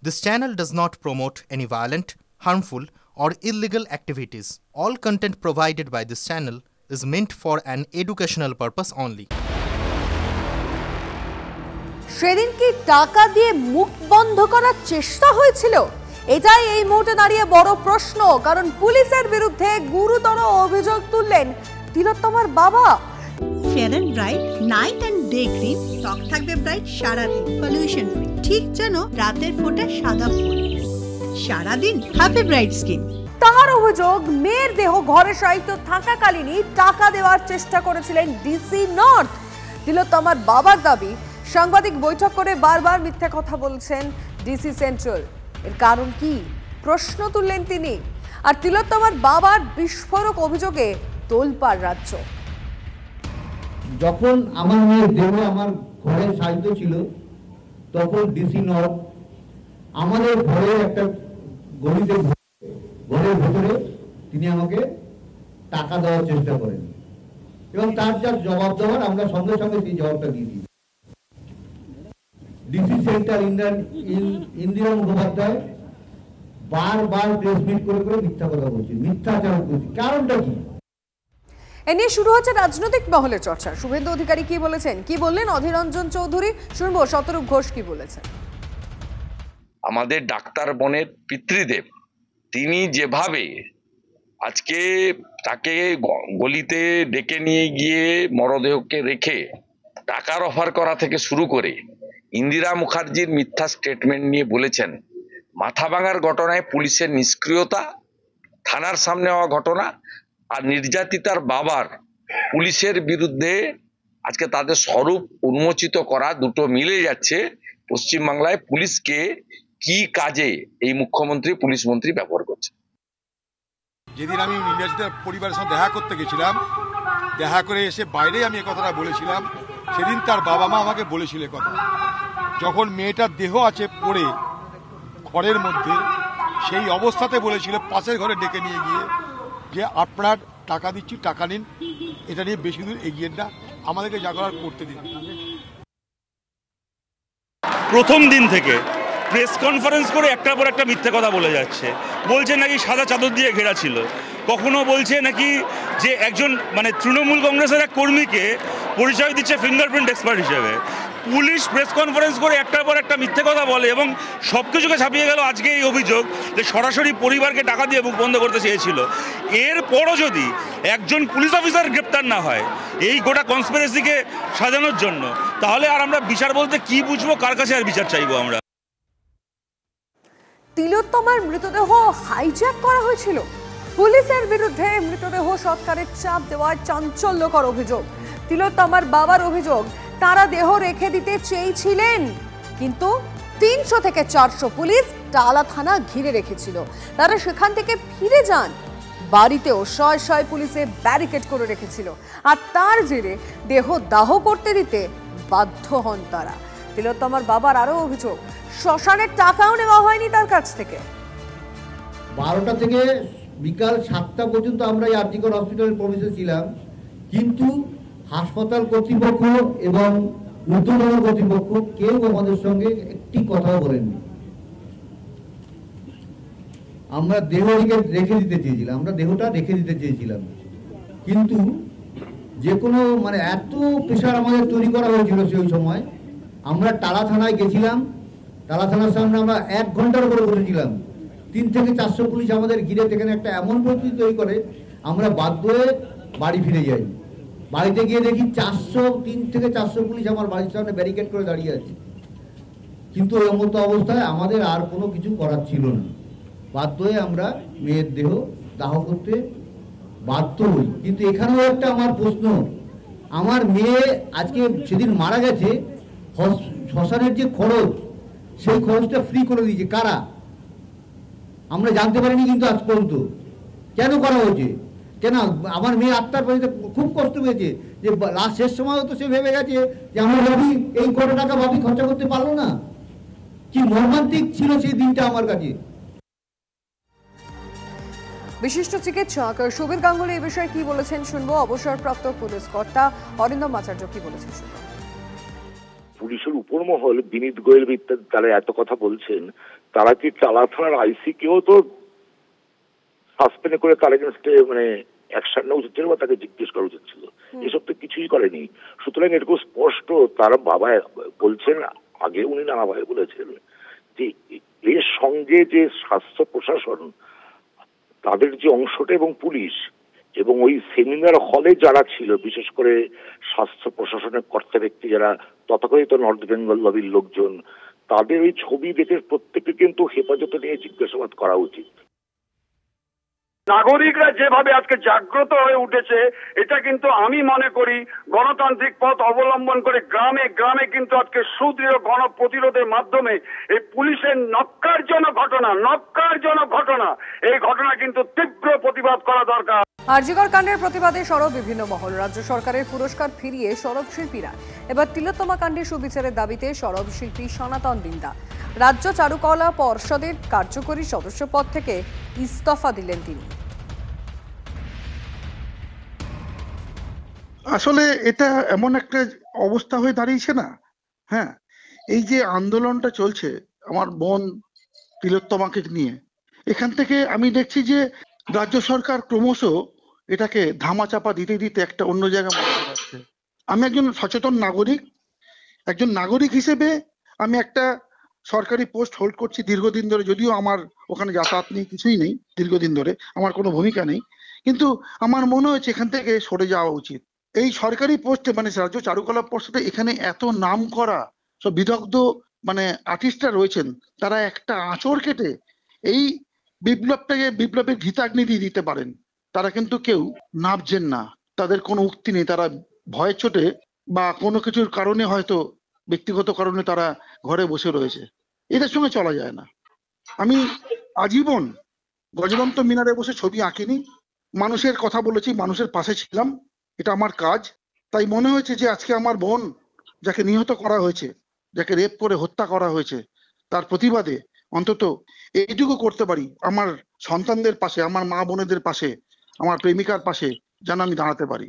This channel does not promote any violent, harmful, or illegal activities. All content provided by this channel is meant for an educational purpose only. সেদিন কি টাকা দিয়ে মুখ বন্ধ করার চেষ্টা হয়েছিল? এটাই এই মুহূর্তে দাঁড়িয়ে বড় প্রশ্ন, কারণ পুলিশের বিরুদ্ধে গুরুতর অভিযোগ তুললেন তিলোত্তমার বাবা। Fair and bright night and day cream ত্বক থাকবে ব্রাইট সারাদিন, পলিউশন ফ্রি, ঠিক যেন রাতের ফোঁটা সাদা ফুল। সারাদিন হ্যাপি ব্রাইট স্কিন। তার অভিযোগ, মেয়ের দেহ ঘরে সাহিত্য থাকাকালীনই টাকা দেওয়ার চেষ্টা করেছিলেন ডিসি নর্থ। তিলোত্তমার বাবার দাবি, সাংবাদিক বৈঠক করে বারবার মিথ্যা কথা বলছেন ডিসি সেন্ট্রাল। এর কারণ কি প্রশ্ন তুললেন তিনি। আর তিলোত্তমার বাবার বিস্ফোরক অভিযোগে তোলপাড় রাজ্য। যখন আমার মেয়ের দেহ আমার ঘরে সাহিত্য ছিল, তখন ডিসি নর্থ আমাদের ঘরে একটা গলিতে ঘরের ভেতরে তিনি আমাকে টাকা দেওয়ার চেষ্টা করেন এবং তার যা জবাব দেওয়ার আমরা সঙ্গে সঙ্গে সেই জবাবটা দিয়ে দিই। ডিসি সেন্টার ইন্দিরা মুখোপাধ্যায় বারবার প্রেস মিট করে করে মিথ্যা কথা বলছে, মিথ্যাচার করছে। কারণটা কি? এ নিয়ে শুরু হচ্ছে রাজনৈতিক মহলে চর্চা। শুভেন্দু অধিকারী কি বলেছেন, কি বললেন অধীর রঞ্জন চৌধুরী, শুনবো শতরূপ ঘোষ কি বলেছেন। আমাদের ডাক্তার বোনের পিতৃদেব, তিনি যেভাবে আজকে তাকে গলিতে ডেকে নিয়ে গিয়ে মরদেহকে রেখে টাকার অফার করা থেকে শুরু করে ইন্দিরা মুখার্জির মিথ্যা স্টেটমেন্ট নিয়ে বলেছেন, মাথা ভাঙার ঘটনায় পুলিশের নিষ্ক্রিয়তা, থানার সামনে হওয়া ঘটনা আর নির্যাতিতার বাবার পুলিশের বিরুদ্ধে আজকে তাদের স্বরূপ উন্মোচিত করা, দুটো মিলে যাচ্ছে। পশ্চিমবাংলায় পুলিশকে কি কাজে এই মুখ্যমন্ত্রী পুলিশ মন্ত্রী ব্যবহার করছে। যেদিন আমি নির্যাতিতার পরিবারের সাথে দেখা করতে গেছিলাম, দেখা করে এসে বাইরে আমি এ কথাটা বলেছিলাম, সেদিন তার বাবা মা আমাকে বলেছিল কথা, যখন মেয়েটার দেহ আছে পড়ে ঘরের মধ্যে, সেই অবস্থাতে বলেছিল পাশের ঘরে ডেকে নিয়ে গিয়ে যে আপনার টাকা দিচ্ছি, টাকা নিন, এটা নিয়ে বেশি দূর এগিয়ে না, আমাদেরকে যা করার করতে দিন। প্রথম দিন থেকে প্রেস কনফারেন্স করে একটার পর একটা মিথ্যে কথা বলে যাচ্ছে। বলছে নাকি সাদা চাদর দিয়ে ঘেরা ছিল, কখনো বলছে নাকি যে একজন তৃণমূল কংগ্রেসের এক কর্মীকে পরিচয় দিচ্ছে ফিঙ্গারপ্রিন্ট এক্সপার্ট হিসেবে। পুলিশ প্রেস কনফারেন্স করে একটার পর একটা মিথ্যে কথা বলে এবং সব কিছুকে ছাপিয়ে গেল আজকে এই অভিযোগ যে সরাসরি পরিবারকে টাকা দিয়ে মুখ বন্ধ করতে চেয়েছিল। এরপরও যদি একজন পুলিশ অফিসার গ্রেপ্তার না হয় এই গোটা কনস্পিরেসিকে সাজানোর জন্য, তাহলে আর আমরা বিচার বলতে কি বুঝবো, কার কাছে আর বিচার চাইবো আমরা? তিলোত্তমার মৃতদেহ হাইজ্যাক করা হয়েছিল। পুলিশের বিরুদ্ধে মৃতদেহ সৎকারের চাপ দেওয়ার চাঞ্চল্যকর অভিযোগ। তিলোত্তমার বাবার অভিযোগ, তারা দেহ রেখে দিতে চেয়েছিলেন, কিন্তু 300 থেকে 400 পুলিশ টালা থানা ঘিরে রেখেছিল। তারা সেখান থেকে ফিরে যান। বাড়িতেও শয় শয় পুলিশে ব্যারিকেড করে রেখেছিল, আর তার জেরে দেহ দাহ করতে দিতে বাধ্য হন তারা। তিলোত্তমার বাবার আরো অভিযোগ, শ্মশানের টাকাও নেওয়া হয়নি তার কাছ থেকে। 12টা থেকে বিকাল 7টা পর্যন্ত আমরা এই আরজিকর হসপিটালের প্রবেশে ছিলাম, কিন্তু হাসপাতাল কর্তৃপক্ষ এবং ঊর্ধ্বতন কর্তৃপক্ষ কেউ আমাদের সঙ্গে একটি কথাও বলেননি। আমরা দেহ রেখে দিতে চেয়েছিলাম, আমরা দেহটা রেখে দিতে চেয়েছিলাম, কিন্তু যে কোনো এত প্রেশার আমাদের তৈরি করা হয়েছিল সেই সময়। আমরা টালা থানায় গেছিলাম, টালা থানার সামনে আমরা 1 ঘন্টার উপরে বসেছিলাম। 3 থেকে 400 পুলিশ আমাদের ঘিরে সেখানে একটা এমন পরিস্থিতি তৈরি করে আমরা বাধ্য হয়ে বাড়ি ফিরে যাই। বাড়িতে গিয়ে দেখি 3 থেকে 400 পুলিশ আমার বাড়ির সামনে ব্যারিকেড করে দাঁড়িয়ে আছে। কিন্তু এই মতো অবস্থায় আমাদের আর কোনো কিছু করার ছিল না। বাধ্য হয়ে আমরা মেয়ের দেহ দাহ করতে বাধ্য হই। কিন্তু এখানেও একটা আমার প্রশ্ন, আমার মেয়ে আজকে সেদিন মারা গেছে, শ্মশানের যে খরচ, সেই খরচটা ফ্রি করে দিয়েছে কারা? আমরা জানতে পারিনি কিন্তু আজ পর্যন্ত। কেন করা হয়েছে? কেন? আমার মেয়ে আত্মার পরিতে খুব কষ্ট পেয়েছে যে লাস্ট শেষ সময় তো সে ভেবে গেছে যে আমার ভাবি এই কত টাকা ভাবি খরচা করতে পারলো না। কি মর্মান্তিক ছিল সেই দিনটা আমার কাছে। বিশিষ্ট চিকিৎসক সুবীর গাঙ্গুলি এই বিষয়ে কি বলেছেন শুনবো। অবসরপ্রাপ্ত পুলিশ কর্তা অরিন্দম আচার্য কি বলেছেন শুনবো। পুলিশের উপরমহল বিনীত গোয়েল ইত্যাদি তারা এত কথা বলছেন, তারা কি চালা থানার আইসি কেও তো সাসপেন্ড করে তার এগেনস্টে মানে অ্যাকশন নেওয়া উচিত ছিল বা তাকে জিজ্ঞেস করা উচিত ছিল। এসব তো কিছুই করেনি। সুতরাং এরকম স্পষ্ট তার বাবা বলছেন, আগে উনি নানাভাবে বলেছেন যে এর সঙ্গে যে স্বাস্থ্য প্রশাসন তাদের যে অংশটা এবং পুলিশ এবং ওই সেমিনার হলে যারা ছিল, বিশেষ করে স্বাস্থ্য প্রশাসনের কর্তা ব্যক্তি যারা তথাকথিত নর্থ বেঙ্গল লবির লোকজন, তাদের ওই ছবি দেখে প্রত্যেককে কিন্তু হেফাজতে নিয়ে জিজ্ঞাসাবাদ করা উচিত। নাগরিকরা যেভাবে আজকে জাগ্রত হয়ে উঠেছে, এটা কিন্তু আমি মনে করি গণতান্ত্রিক পথ অবলম্বন করে গ্রামে গ্রামে কিন্তু আজকে সুদৃঢ় গণ প্রতিরোধের মাধ্যমে এই পুলিশের নক্কারজনক ঘটনা এই ঘটনা কিন্তু তীব্র প্রতিবাদ করা দরকার। আরজিকর কাণ্ডের প্রতিবাদে সরব বিভিন্ন মহল। রাজ্য সরকারের পুরস্কার ফিরিয়ে সরব শিল্পীরা। এবার তিলোত্তমা কাণ্ডে সুবিচারের দাবিতে সরব শিল্পী সনাতন বিন্দা। রাজ্য চারুকলা পর্ষদের কার্যকরী সদস্য পদ থেকে ইস্তফা দিলেন তিনি। আসলে এটা এমন একটা অবস্থা হয়ে দাঁড়িয়েছে না, হ্যাঁ, এই যে আন্দোলনটা চলছে আমার বোন তিলোত্তমাকে নিয়ে, এখান থেকে আমি দেখছি যে রাজ্য সরকার ক্রমশ এটাকে ধামাচাপা দিতে দিতে একটা অন্য জায়গায় মনে করাচ্ছে। আমি একজন সচেতন নাগরিক, একজন নাগরিক হিসেবে আমি একটা সরকারি পোস্ট হোল্ড করছি দীর্ঘদিন ধরে, যদিও আমার ওখানে যাতায়াত নেই, কিছুই নেই, দীর্ঘদিন ধরে আমার কোনো ভূমিকা নেই, কিন্তু আমার মনে হয়েছে এখান থেকে সরে যাওয়া উচিত। এই সরকারি পোস্টে মানে রাজ্য চারুকলা পর্ষদে এখানে এত নাম করা সব বিদগ্ধ মানে আর্টিস্টরা রয়েছেন, তারা একটা আঁচড় কেটে এই বিপ্লবের ঘিতাগ্নি দিয়ে দিতে পারেন, তারা কিন্তু কেউ নামছেন না, তাদের কোনো উক্তি নেই, তারা ভয়ের চোটে বা কোনো কিছুর কারণে হয়তো ব্যক্তিগত কারণে তারা ঘরে বসে রয়েছে। এদের সঙ্গে চলা যায় না। আমি আজীবন গজবন্ত মিনারে বসে ছবি আঁকিনি, মানুষের কথা বলেছি, মানুষের পাশে ছিলাম, এটা আমার কাজ। তাই মনে হয়েছে যে আজকে আমার বোন যাকে নিহত করা হয়েছে, যাকে রেপ করে হত্যা করা হয়েছে, তার প্রতিবাদে অন্তত এইটুকু করতে পারি, আমার সন্তানদের পাশে, আমার মা বোনেদের পাশে, আমার প্রেমিকার পাশে যেন আমি দাঁড়াতে পারি।